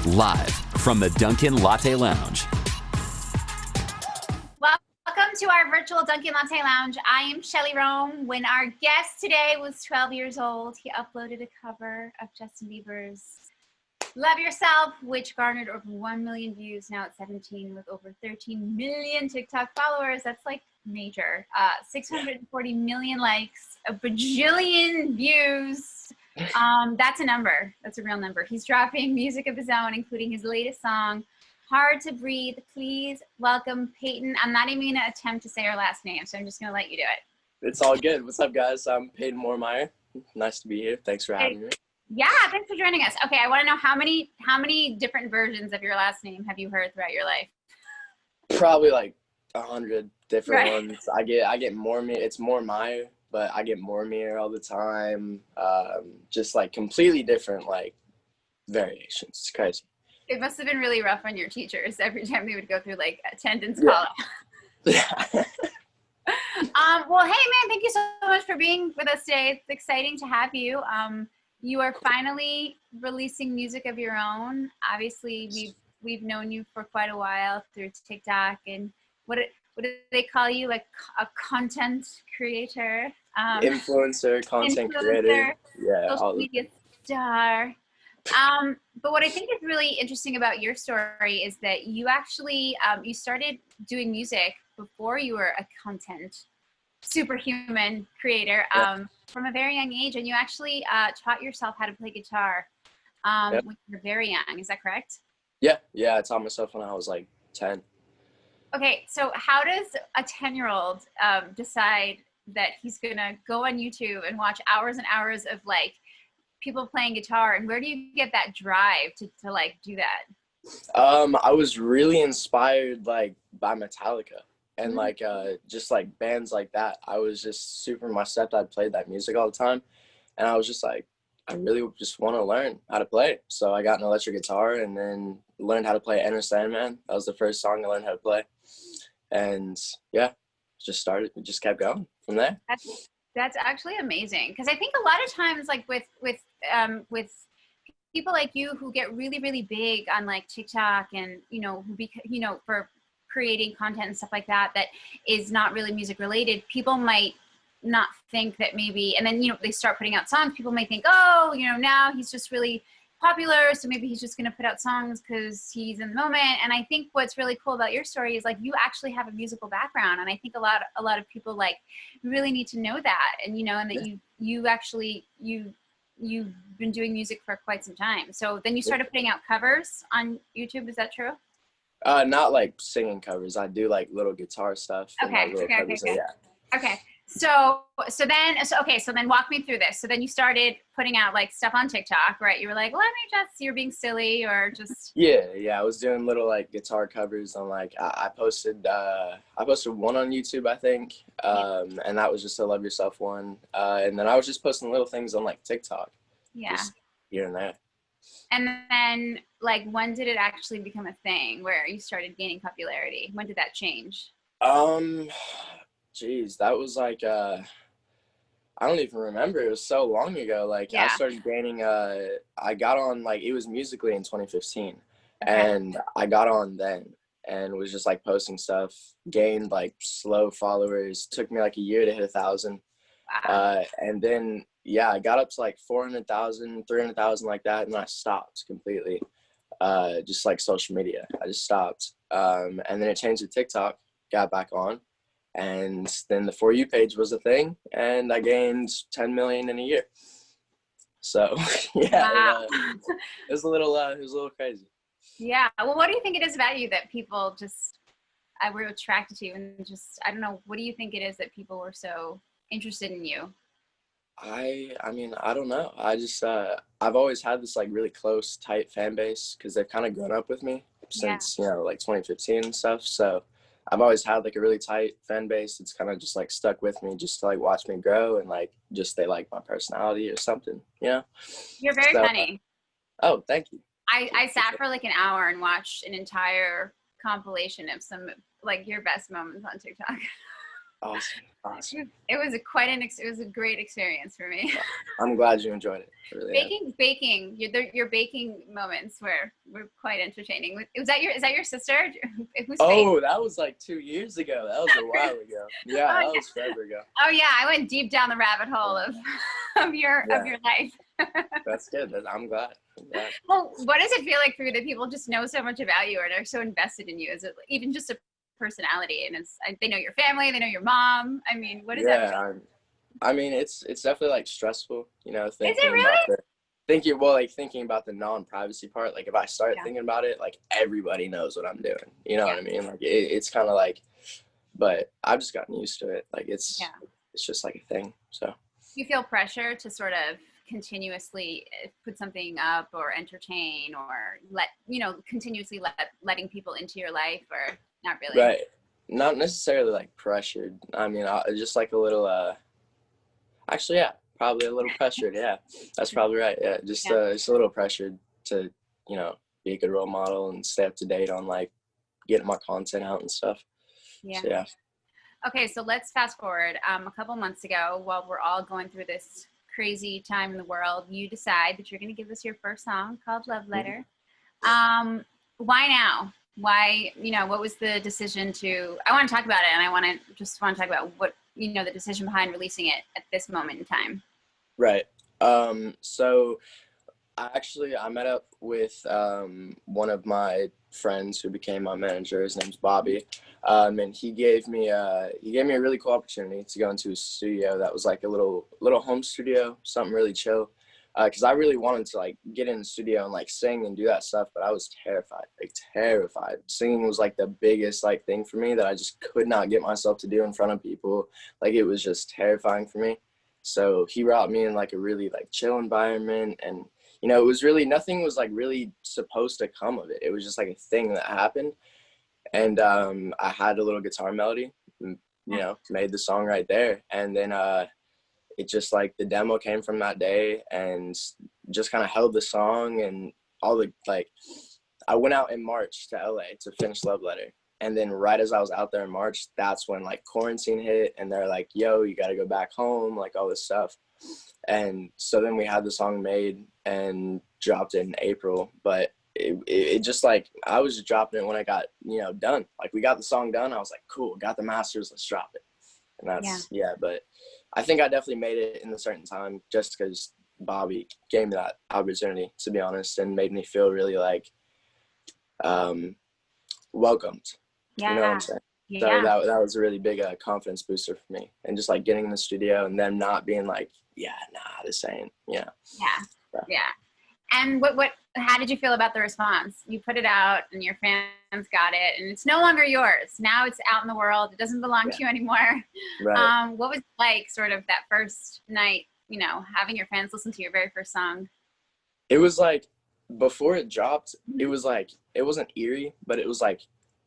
live from the Dunkin Latte Lounge. Welcome to our virtual Dunkin Latte Lounge. I am Shelly Rome. When our guest today was 12 years old, he uploaded a cover of Justin Bieber's Love Yourself, which garnered over 1 million views. Now at 17 with over 13 million TikTok followers. That's like major. 640 million likes, a bajillion views. That's a number. That's a real number. He's dropping music of his own, including his latest song, Hard to Breathe. Please welcome Payton. I'm not even gonna attempt to say her last name, so I'm just gonna let you do it. It's all good. What's up, guys? I'm Payton Moormeyer. Nice to be here. Thanks for having me. Yeah, thanks for joining us. Okay, I want to know how many different versions of your last name have you heard throughout your life? Probably like 100 different ones. I get Moormeyer. It's Moormeyer, but I get Moormeyer all the time. Just like completely different like variations. It's crazy. It must have been really rough on your teachers every time they would go through like attendance call. Yeah. Well, hey man, thank you so much for being with us today. It's exciting to have you. You are finally releasing music of your own. Obviously, we've known you for quite a while through TikTok, and what do they call you? Like a content creator, Influencer, content creator, yeah, social media star. But what I think is really interesting about your story is that you actually you started doing music before you were a content superhuman creator from a very young age, and you actually taught yourself how to play guitar when you were very young. Is that correct? Yeah, I taught myself when I was like 10. Okay, so how does a 10-year-old decide that he's gonna go on YouTube and watch hours and hours of like people playing guitar, and where do you get that drive to like do that? I was really inspired like by Metallica and like just like bands like that. I was just my stepdad played that music all the time, and I was just like, I really just want to learn how to play. So I got an electric guitar and then learned how to play Enter Sandman. That was the first song I learned how to play, and yeah, just kept going from there. That's actually amazing, because I think a lot of times like with people like you who get really, really big on like TikTok and who for creating content and stuff like that is not really music related, people might not think that maybe, and then they start putting out songs, people might think, oh, now he's just really popular, so maybe he's just going to put out songs because he's in the moment. And I think what's really cool about your story is like you actually have a musical background, and I think a lot of people like really need to know that, and and that you've been doing music for quite some time. So then you started putting out covers on YouTube. Is that true? Not like singing covers. I do like little guitar stuff. Okay. Yeah. Okay. So then walk me through this. So then you started putting out like stuff on TikTok, right? You were like, let me just, you're being silly or just. Yeah. I was doing little like guitar covers on like, I posted one on YouTube, I think. And that was just a Love Yourself one. And then I was just posting little things on like TikTok. Yeah. Just here and there. And then like, when did it actually become a thing where you started gaining popularity? When did that change? Geez, that was like, I don't even remember. It was so long ago. Like I started gaining, I got on like, it was Musically in 2015 and I got on then and was just like posting stuff, gained like slow followers. Took me like a year to hit 1,000. Wow. And then, I got up to like 400,000, 300,000 like that. And then I stopped completely. Just like social media, I just stopped. And then it changed to TikTok, got back on. And then the For You page was a thing, and I gained 10 million in a year. So Wow. it was a little crazy. Yeah. Well, what do you think it is about you that people just were attracted to, and just, I don't know, what do you think it is that people were so interested in you? I mean, I don't know. I just I've always had this like really close, tight fan base because they've kind of grown up with me since like 2015 and stuff. So I've always had like a really tight fan base. It's kind of just like stuck with me just to like watch me grow and like just they like my personality or something, You're very funny. Oh, thank you. I sat for like an hour and watched an entire compilation of some like your best moments on TikTok. Awesome. Awesome. It was it was a great experience for me. I'm glad you enjoyed it. I really am. Baking, your baking moments were quite entertaining. Is that your sister? Who's Oh, that was like 2 years ago. That was a while ago. Yeah, Oh, that was forever ago. Oh yeah, I went deep down the rabbit hole of your life. That's good. I'm glad. Well, what does it feel like for you that people just know so much about you and are so invested in you? Is it even just a personality, and they know your family, they know your mom? I mean, what does that feel? I mean, it's definitely like stressful, Is it really? thinking about the non-privacy part. Like if I start thinking about it, like everybody knows what I'm doing. You know what I mean? Like it's kind of like, but I've just gotten used to it. Like it's just like a thing. So you feel pressure to sort of continuously put something up or entertain or continuously letting people into your life, or not really? Right. Not necessarily like pressured. I mean, just like a little, actually, yeah, probably a little pressured. Yeah, that's probably right. Yeah, just a little pressured to, be a good role model and stay up to date on like getting my content out and stuff. Yeah. So, yeah. Okay, so let's fast forward. A couple months ago, while we're all going through this crazy time in the world, you decide that you're going to give us your first song called Love Letter. Why now? Why, what was the decision I want to talk about it, and I want to talk about what, the decision behind releasing it at this moment in time. Right. So I met up with one of my friends who became my manager. His name's Bobby, and he gave me a really cool opportunity to go into a studio that was like a little home studio, something really chill. Because I really wanted to like get in the studio and like sing and do that stuff, but I was terrified. Singing was like the biggest like thing for me that I just could not get myself to do in front of people. Like it was just terrifying for me. So he brought me in like a really like chill environment, and it was really, nothing was like really supposed to come of it. It was just like a thing that happened. And I had a little guitar melody, made the song right there. And then it just like the demo came from that day and just kind of held the song and all the like. I went out in March to LA to finish Love Letter. And then right as I was out there in March, that's when like quarantine hit and they're like, yo, you got to go back home, like all this stuff. And so then we had the song made and dropped it in April. But it just like, I was just dropping it when I got, done. Like we got the song done. I was like, cool, got the masters, let's drop it. And that's, but I think I definitely made it in a certain time just because Bobby gave me that opportunity, to be honest, and made me feel really like welcomed. You know what I'm saying? So that was a really big confidence booster for me. And just like getting in the studio and them not being like, this ain't, Yeah. And how did you feel about the response? You put it out and your fans got it and it's no longer yours. Now it's out in the world. It doesn't belong to you anymore. Right. What was it like sort of that first night, having your fans listen to your very first song? It was like, before it dropped, it was like, it wasn't eerie, but it was like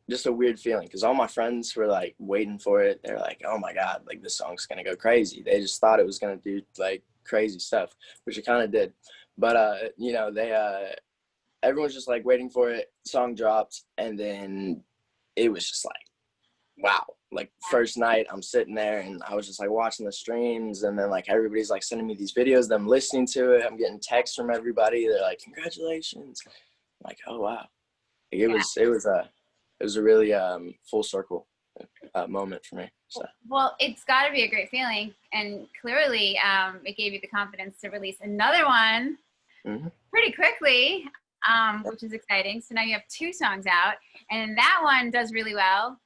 just a weird feeling because all my friends were like waiting for it. They're like, oh my God, like this song's going to go crazy. They just thought it was going to do like crazy stuff, which it kind of did. But, everyone's just like waiting for it. Song dropped. And then it was just like, wow. Like first night I'm sitting there and I was just like watching the streams. And then like everybody's like sending me these videos, them listening to it. I'm getting texts from everybody. They're like, congratulations. I'm like, oh, wow. It was a really full circle moment for me. So. Well, it's got to be a great feeling, and clearly it gave you the confidence to release another one pretty quickly, which is exciting. So now you have 2 songs out, and that one does really well.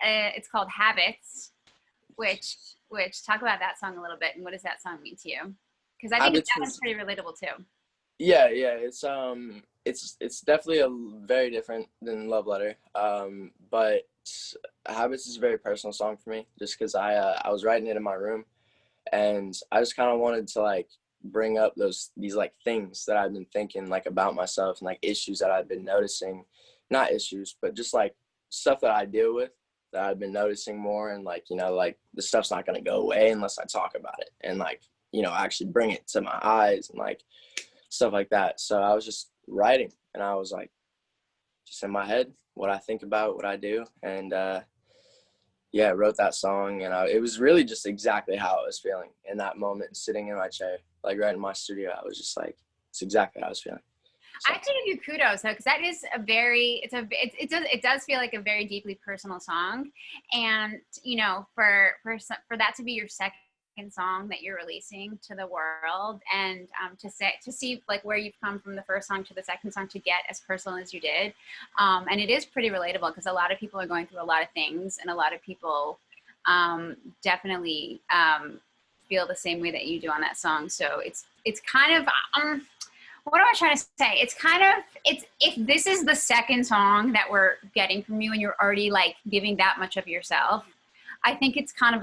It's called Habits, which talk about that song a little bit, and what does that song mean to you? Because I think that one's pretty relatable too. Yeah, it's definitely very different than Love Letter, but Habits is a very personal song for me just because I was writing it in my room and I just kind of wanted to like bring up these like things that I've been thinking like about myself and like issues that I've been noticing, not issues, but just like stuff that I deal with that I've been noticing more, and like, like the stuff's not going to go away unless I talk about it and like, actually bring it to my eyes and like stuff like that. So I was just writing and I was like just in my head what I think about, what I do, and yeah, wrote that song, and it was really just exactly how I was feeling in that moment, sitting in my chair, like right in my studio. I was just like, it's exactly how I was feeling. I have to give you kudos though, because that is a very, it does feel like a very deeply personal song, and you know, for that to be your second song that you're releasing to the world, and to see like where you've come from the first song to the second song to get as personal as you did, and it is pretty relatable because a lot of people are going through a lot of things, and a lot of people definitely feel the same way that you do on that song. So it's kind of what am I trying to say? It's kind of, if this is the second song that we're getting from you and you're already like giving that much of yourself, I think it's kind of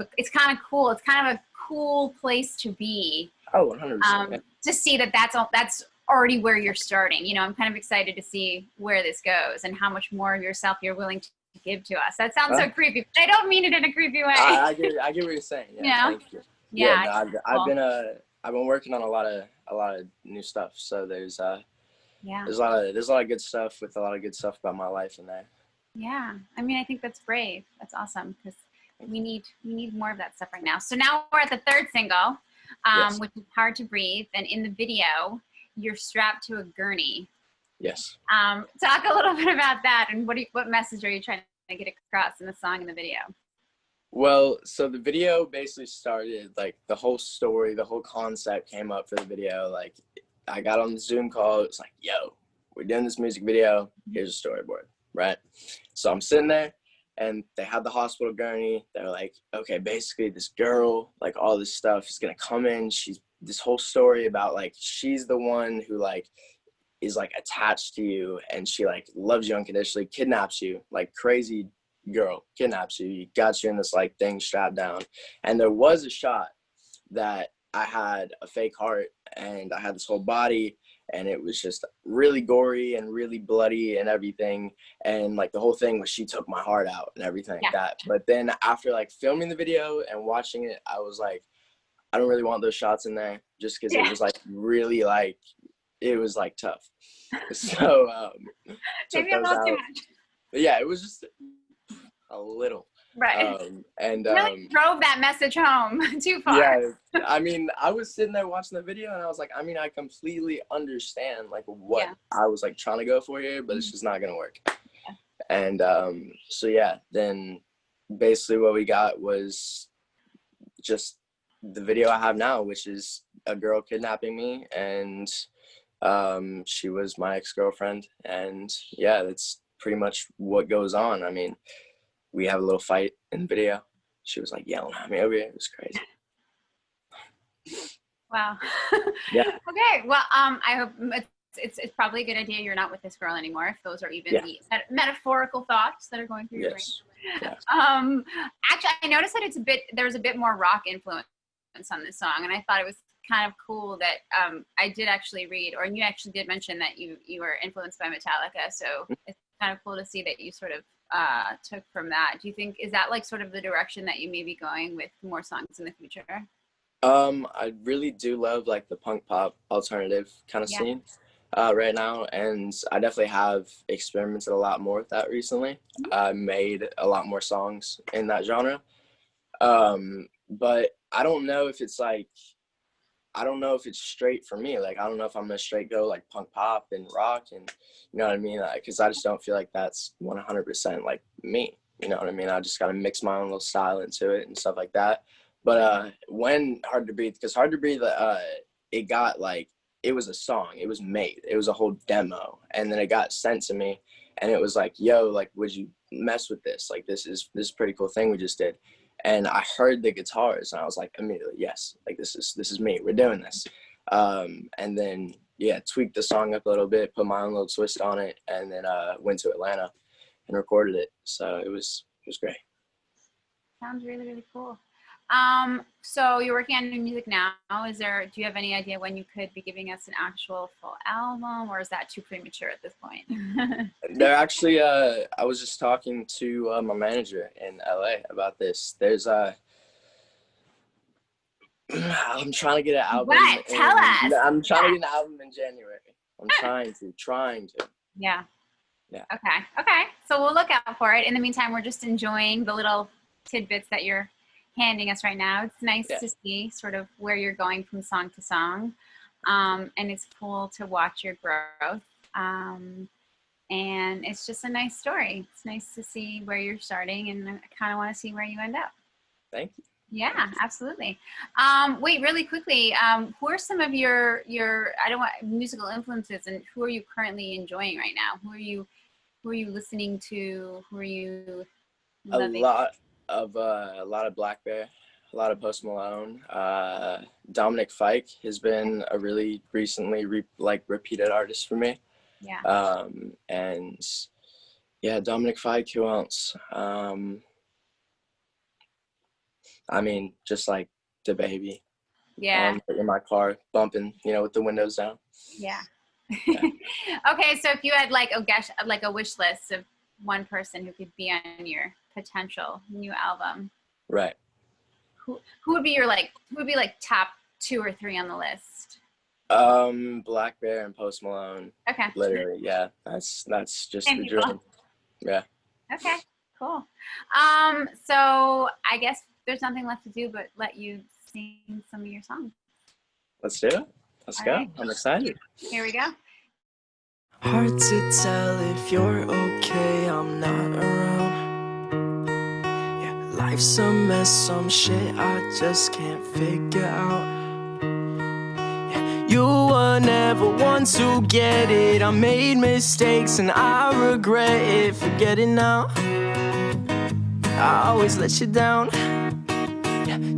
cool. It's kind of a cool place to be. Oh, 100%. To see that's already where you're starting. You know, I'm kind of excited to see where this goes and how much more of yourself you're willing to give to us. That sounds so creepy, but I don't mean it in a creepy way. I get what you're saying. Yeah, thank you. Yeah, no, I've been working on a lot of new stuff. So there's a lot of good stuff with a lot of good stuff about my life in there. Yeah, I mean, I think that's brave. That's awesome because we need more of that stuff right now. So now we're at the third single, which is "Hard to Breathe," and in the video, you're strapped to a gurney. Yes. Talk a little bit about that, and what message are you trying to get across in the song and the video? Well, so the video basically started, like the whole story, the whole concept came up for the video. Like I got on the Zoom call. It's like, yo, we're doing this music video. Here's a storyboard, right? So I'm sitting there and they had the hospital gurney. They're like, okay, basically this girl, like all this stuff is going to come in. She's this whole story about like, she's the one who like is like attached to you and she like loves you unconditionally, kidnaps you, like crazy girl kidnaps you, got you in this like thing strapped down. And there was a shot that I had a fake heart and I had this whole body and it was just really gory and really bloody and everything, and like the whole thing was she took my heart out and everything like that. But then after like filming the video and watching it, I was like, I don't really want those shots in there just because it was like really like it was like tough. So maybe a little too much. But yeah, it was just a little. Right. And really drove that message home too far. Yeah, I mean, I was sitting there watching the video and I was like, I mean, I completely understand like what I was like trying to go for here, but it's just not gonna work. And so yeah, then basically what we got was just the video I have now, which is a girl kidnapping me, and she was my ex-girlfriend, and yeah, that's pretty much what goes on. I mean, we have a little fight in the video. She was like yelling at me over here. It was crazy. Wow. Yeah. Okay. Well, I hope it's probably a good idea you're not with this girl anymore, if those are even the metaphorical thoughts that are going through your brain. Yeah. Actually, I noticed that there was a bit more rock influence on this song, and I thought it was kind of cool that I did actually read, or you actually did mention that you were influenced by Metallica. So it's kind of cool to see that you sort of took from that. Do you think, is that like sort of the direction that you may be going with more songs in the future? I really do love like the punk pop alternative kind of scene right now, and I definitely have experimented a lot more with that recently. I made a lot more songs in that genre, but I don't know if it's straight for me. Like, I don't know if I'm gonna straight go like punk pop and rock, and you know what I mean? Because I just don't feel like that's 100% like me. You know what I mean? I just gotta mix my own little style into it and stuff like that. But when Hard to Breathe, because Hard to Breathe, it got like, it was a song. It was made. It was a whole demo, and then it got sent to me, and it was like, yo, like, would you mess with this? Like, this is a pretty cool thing we just did. And I heard the guitars and I was like, immediately, yes, like this is me, we're doing this. And then, tweaked the song up a little bit, put my own little twist on it, and then went to Atlanta and recorded it. So it was great. Sounds really, really cool. So you're working on new music now. Do you have any idea when you could be giving us an actual full album, or is that too premature at this point? They're actually, I was just talking to my manager in LA about this. There's I'm trying to get an album. What? Tell us. I'm trying to get an album in January. I'm trying to. Yeah. Yeah. Okay. So we'll look out for it. In the meantime, we're just enjoying the little tidbits that you're handing us right now. It's nice Yeah. to see sort of where you're going from song to song. And it's cool to watch your growth. And it's just a nice story. It's nice to see where you're starting, and I kind of want to see where you end up. Thank you. Yeah, absolutely. Wait, really quickly, who are some of your musical influences, and who are you currently enjoying right now? Who are you listening to? Who are you loving? A lot of Black Bear, a lot of Post Malone. Dominic Fike has been a really recently repeated artist for me. Yeah. And yeah, Dominic Fike. Who else? I mean, just like the baby. Yeah. In my car, bumping, with the windows down. Yeah. Yeah. Okay, so if you had like a wish list of one person who could be on your potential new album, Right. who would be top 2 or 3 on the list? Black Bear and Post Malone. Okay. Literally, yeah. That's just Same the people. dream. Yeah. Okay, cool. So I guess there's nothing left to do but let you sing some of your songs. Let's do it. Let's go. Right. I'm excited. Here we go. Hard to tell if you're okay, I'm not around. Yeah, life's a mess, some shit I just can't figure out. Yeah, you were never one to get it. I made mistakes and I regret it. Forget it now, I always let you down.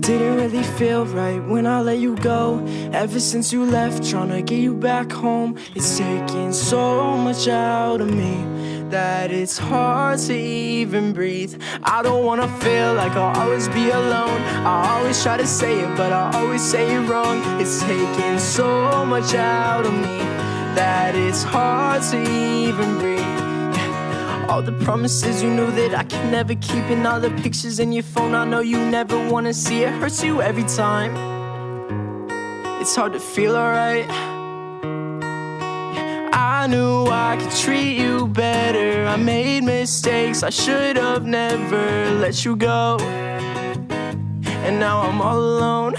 Didn't really feel right when I let you go. Ever since you left, tryna get you back home. It's taking so much out of me that it's hard to even breathe. I don't wanna feel like I'll always be alone. I always try to say it, but I always say it wrong. It's taking so much out of me that it's hard to even breathe. All the promises you knew that I could never keep, and all the pictures in your phone I know you never wanna see. It hurts you every time. It's hard to feel alright. I knew I could treat you better. I made mistakes, I should have never let you go. And now I'm all alone.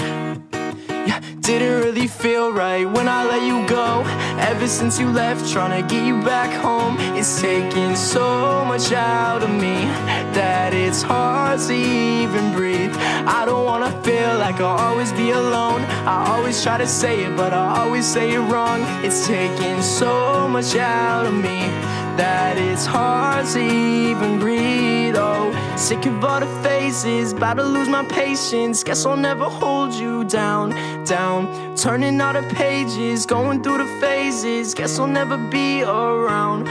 Yeah, didn't really feel right when I let you go. Ever since you left, tryna get you back home. It's taking so much out of me that it's hard to even breathe. I don't wanna feel like I'll always be alone. I always try to say it, but I always say it wrong. It's taking so much out of me that it's hard to even breathe. Oh, sick of all the phases, about to lose my patience. Guess I'll never hold you down. Turning all the pages, going through the phases. Guess I'll never be around.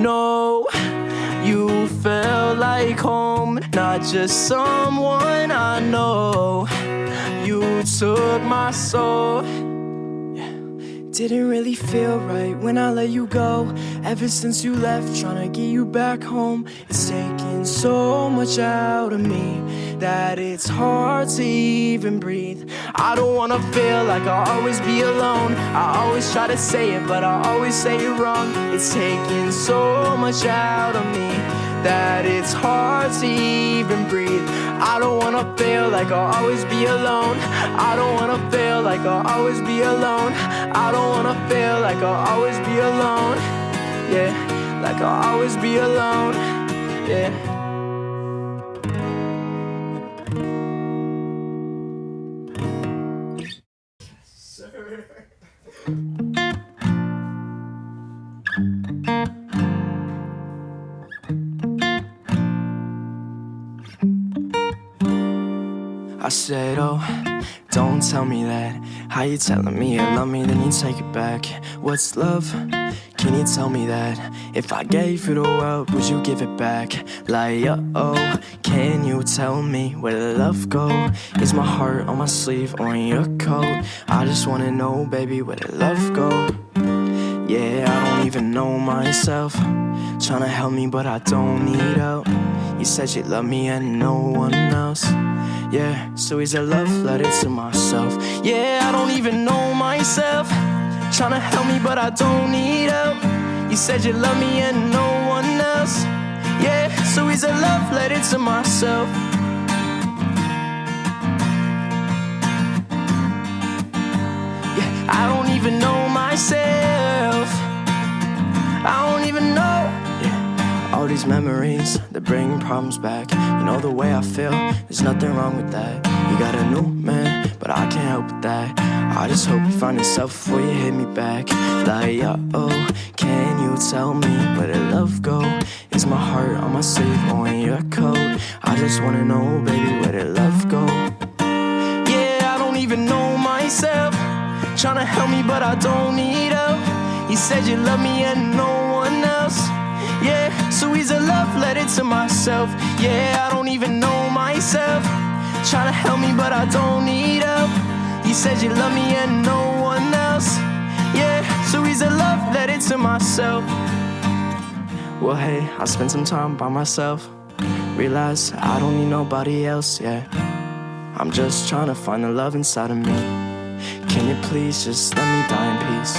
No, you felt like home, not just someone I know. You took my soul. Didn't really feel right when I let you go. Ever since you left, tryna get you back home. It's taking so much out of me that it's hard to even breathe. I don't wanna feel like I'll always be alone. I always try to say it, but I always say it wrong. It's taking so much out of me that it's hard to even breathe. I don't wanna feel like I'll always be alone. I don't wanna feel like I'll always be alone. I don't wanna feel like I'll always be alone. Yeah, like I'll always be alone. Yeah. I said, oh, don't tell me that. How you telling me you love me, then you take it back. What's love? Can you tell me that? If I gave you the world, would you give it back? Like, uh-oh, can you tell me where the love go? Is my heart on my sleeve or in your coat? I just wanna know, baby, where the love go? Yeah, I don't even know myself. Tryna help me, but I don't need help. You said you love me and no one else. Yeah, so here's a love letter to myself. Yeah, I don't even know myself. Tryna help me, but I don't need help. You said you love me and no one else. Yeah, so here's a love letter to myself. I don't even know myself. I don't even know. Yeah. All these memories, they're bringing problems back. You know the way I feel, there's nothing wrong with that. You got a new man, but I can't help with that. I just hope you find yourself before you hit me back. Like, oh, can you tell me where did love go? Is my heart on my sleeve or in your coat? I just wanna know, baby, where did love go? Yeah, I don't even know myself. Tryna help me, but I don't need help. You said you love me and no one else. Yeah, so here's a love letter to myself. Yeah, I don't even know myself. Tryna help me, but I don't need help. You said you love me and no one else. Yeah, so here's a love letter to myself. Well, hey, I spent some time by myself. Realize I don't need nobody else, yeah. I'm just trying to find the love inside of me. Can you please just let me die in peace?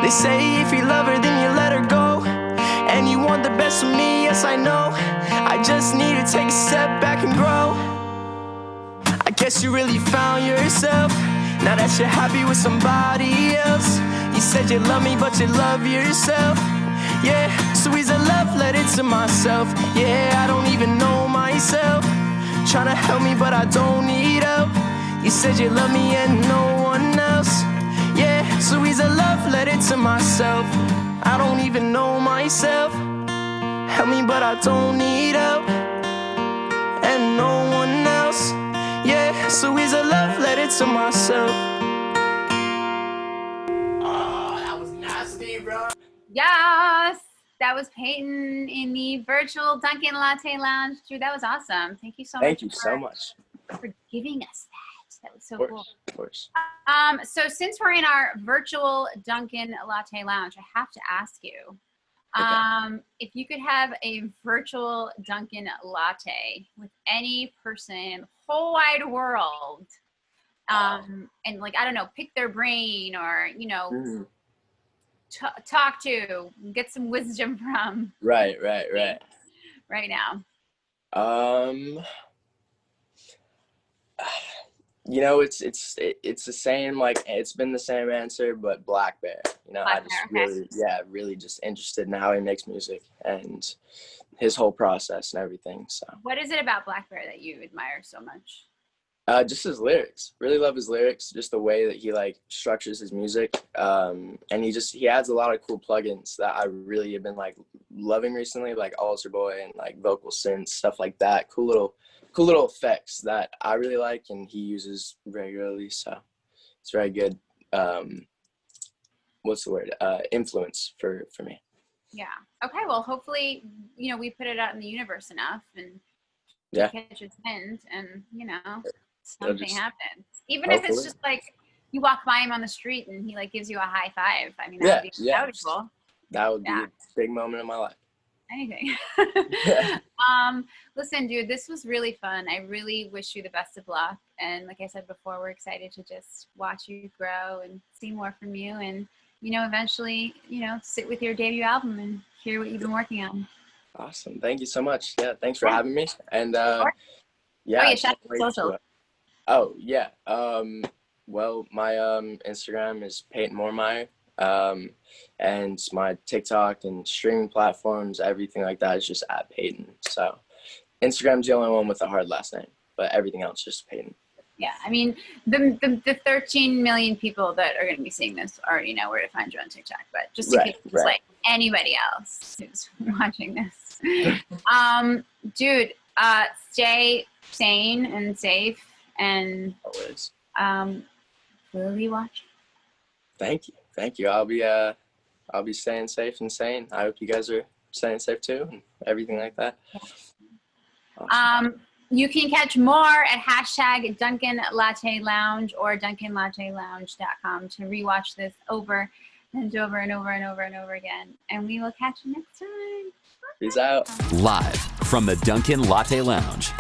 They say if you love her, then you let her go. And you want the best of me, yes I know. I just need to take a step back and grow. I guess you really found yourself. Now that you're happy with somebody else. You said you love me, but you love yourself. Yeah, so here's a love letter to myself. Yeah, I don't even know myself. Tryna help me, but I don't need help. You said you love me and no one else. Yeah, so here's a love letter to myself. I don't even know myself. Help me, but I don't need help. And no one else. Yeah, so here's a love letter to myself. Oh, that was nasty, bro. Yes, that was Payton in the virtual Dunkin' Latte Lounge. Dude, that was awesome. Thank you so much. Thank you so much. For giving us that. That was so Of course, cool. of course. So since we're in our virtual Dunkin' Latte Lounge, I have to ask you, if you could have a virtual Dunkin' Latte with any person in the whole wide world, and like, I don't know, pick their brain or, you know, talk to, get some wisdom from. Right now. You know, it's the same, like, it's been the same answer, but Black Bear. You know, I just really just interested in how he makes music and his whole process and everything. So what is it about Black Bear that you admire so much? Just his lyrics. Really love his lyrics, just the way that he like structures his music. And he adds a lot of cool plugins that I really have been like loving recently, like Altar Boy and like vocal synths, stuff like that. Cool little effects that I really like and he uses regularly. So it's very good. What's the word? Influence for me. Yeah. Okay. Well, hopefully, you know, we put it out in the universe enough and catch its wind, and you know, something happens. Even if it's just like you walk by him on the street and he like gives you a high five. I mean, that would be cool. That would be a big moment in my life. Anything. Listen, dude, this was really fun. I really wish you the best of luck. And like I said before, we're excited to just watch you grow and see more from you. And, you know, eventually, you know, sit with your debut album and hear what you've been working on. Awesome. Thank you so much. Yeah. Thanks for having me. And, shout out to social. Well, my Instagram is Payton Moormeyer. And my TikTok and streaming platforms, everything like that is just at Payton. So Instagram's the only one with a hard last name, but everything else is just Payton. Yeah, I mean, the 13 million people that are going to be seeing this already know where to find you on TikTok, but just in case it's like anybody else who's watching this. Dude, stay sane and safe, and always. Will be watching. Thank you. I'll be staying safe and sane. I hope you guys are staying safe too, and everything like that. Yeah. Awesome. You can catch more at hashtag Dunkin' Latte Lounge or DunkinLatteLounge.com to rewatch this over and over and over and over and over again. And we will catch you next time. Peace out. Live from the Dunkin' Latte Lounge.